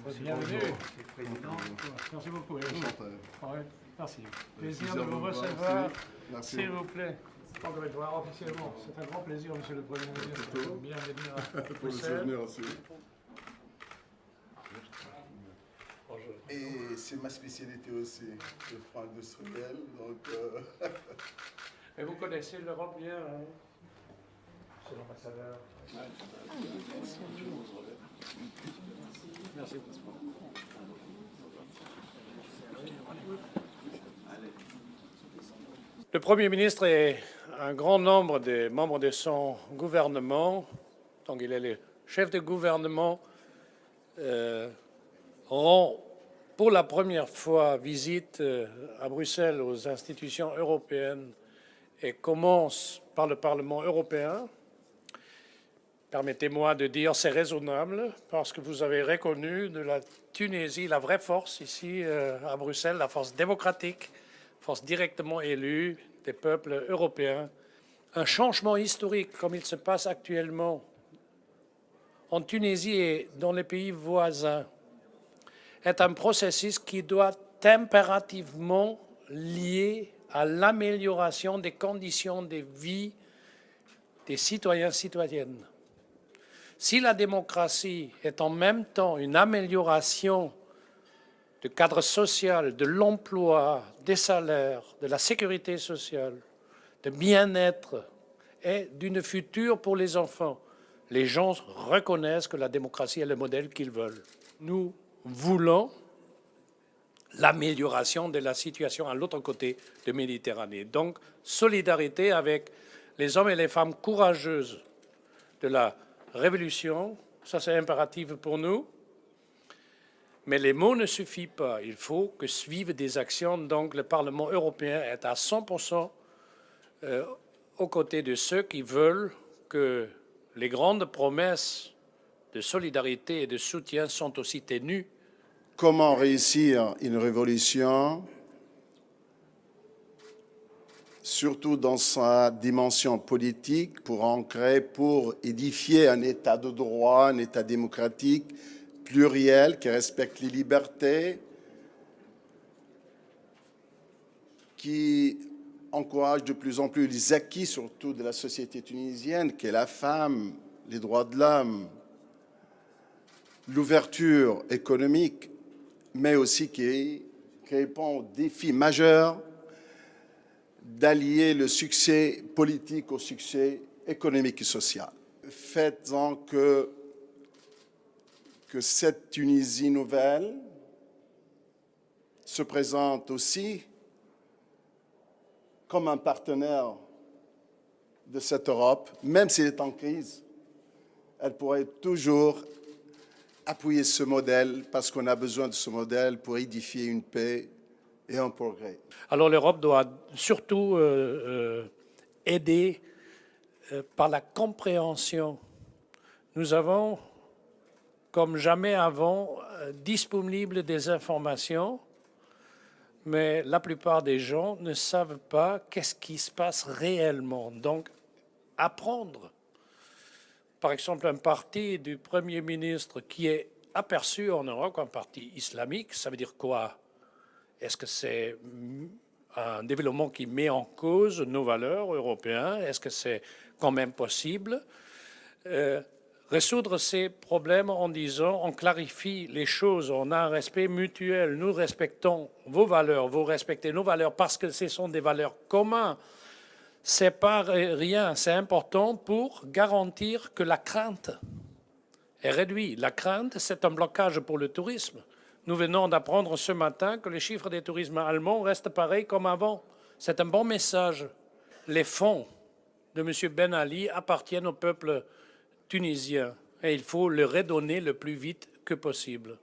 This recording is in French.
Bienvenue. Président. Merci beaucoup. Et vous? Enchanté. Ouais, merci. Plaisir Plaisir de vous de vous recevoir. aussi. Merci. S'il vous plaît. Encore une fois, officiellement, c'est un grand plaisir, Monsieur le Premier ministre. Plutôt. Bienvenue à Pour le Bruxelles. souvenir aussi. Bonjour. Et c'est ma spécialité aussi, le franc industriel. Donc, Et vous connaissez l'Europe bien, hein? C'est l'ambassadeur. Merci beaucoup. Le Premier ministre et un grand nombre des membres de son gouvernement, donc il est le chef de gouvernement, rend pour la première fois visite à Bruxelles aux institutions européennes et commence par le Parlement européen. Permettez-moi de dire c'est raisonnable parce que vous avez reconnu de la Tunisie la vraie force ici à Bruxelles, la force démocratique, force directement élue des peuples européens. Un changement historique comme il se passe actuellement en Tunisie et dans les pays voisins est un processus qui doit impérativement lier à l'amélioration des conditions de vie des citoyens et citoyennes. Si la démocratie est en même temps une amélioration du cadre social, de l'emploi, des salaires, de la sécurité sociale, de bien-être et d'une future pour les enfants, les gens reconnaissent que la démocratie est le modèle qu'ils veulent. Nous voulons l'amélioration de la situation à l'autre côté de Méditerranée. Donc, solidarité avec les hommes et les femmes courageuses de la révolution, ça c'est impératif pour nous. Mais les mots ne suffisent pas. Il faut que suivent des actions. Donc, le Parlement européen est à 100% aux côtés de ceux qui veulent que les grandes promesses de solidarité et de soutien sont aussi tenues. comment réussir une révolution, surtout dans sa dimension politique, pour ancrer, pour édifier un État de droit, un État démocratique, pluriel, qui respecte les libertés, qui encourage de plus en plus les acquis, surtout de la société tunisienne, qui est la femme, les droits de l'homme, l'ouverture économique, mais aussi qui répond aux défis majeurs d'allier le succès politique au succès économique et social. Faites-en que cette Tunisie nouvelle se présente aussi comme un partenaire de cette Europe, même s'il est en crise. Elle pourrait toujours appuyer ce modèle parce qu'on a besoin de ce modèle pour édifier une paix et un progrès. Alors l'Europe doit surtout aider par la compréhension. Nous avons, comme jamais avant, disponible des informations, mais la plupart des gens ne savent pas qu'est-ce qui se passe réellement. Donc, apprendre. Par exemple, un parti du Premier ministre qui est aperçu en Europe comme un parti islamique, ça veut dire quoi? Est-ce que c'est un développement qui met en cause nos valeurs européennes? Est-ce que c'est quand même possible? Résoudre ces problèmes en disant on clarifie les choses, on a un respect mutuel, nous respectons vos valeurs, vous respectez nos valeurs parce que ce sont des valeurs communes. C'est pas rien, c'est important pour garantir que la crainte est réduite. La crainte, c'est un blocage pour le tourisme. Nous venons d'apprendre ce matin que les chiffres des tourismes allemands restent pareils comme avant. C'est un bon message. Les fonds de M. Ben Ali appartiennent au peuple tunisien et il faut le redonner le plus vite que possible.